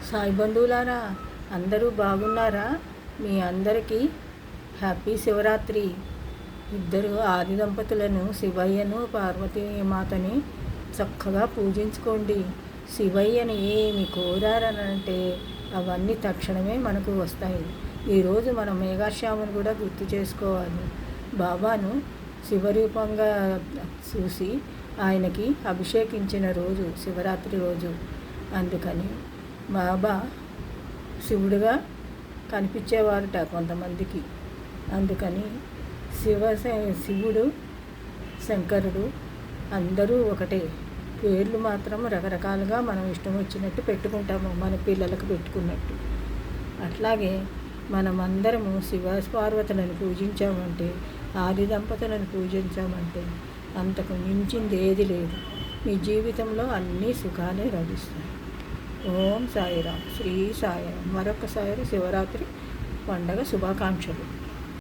సాయి బంధువులారా, అందరూ బాగున్నారా? మీ అందరికీ హ్యాపీ శివరాత్రి. ఇద్దరు ఆది దంపతులను, శివయ్యను పార్వతీమాతని చక్కగా పూజించుకోండి. శివయ్యని ఏమి కోరారనంటే అవన్నీ తక్షణమే మనకు వస్తాయి. ఈరోజు మనం మేఘాశ్యామును కూడా గుర్తు చేసుకోవాలి. బాబాను శివరూపంగా చూసి ఆయనకి అభిషేకించిన రోజు శివరాత్రి రోజు. అందుకని బాబా శివుడుగా కనిపించేవారట కొంతమందికి. అందుకని శివుడు, శంకరుడు అందరూ ఒకటే. పేర్లు మాత్రం రకరకాలుగా మనం ఇష్టం వచ్చినట్టు పెట్టుకుంటాము, మన పిల్లలకు పెట్టుకున్నట్టు. అట్లాగే మనమందరము శివ పార్వతులను పూజించామంటే, ఆది దంపతులను పూజించామంటే అంతకు మించింది ఏది లేదు. మీ జీవితంలో అన్నీ సుఖాలే లభిస్తాయి. ఓం సాయిరామ్, శ్రీ సాయిరామ్. మరొకసారి శివరాత్రి పండగ శుభాకాంక్షలు.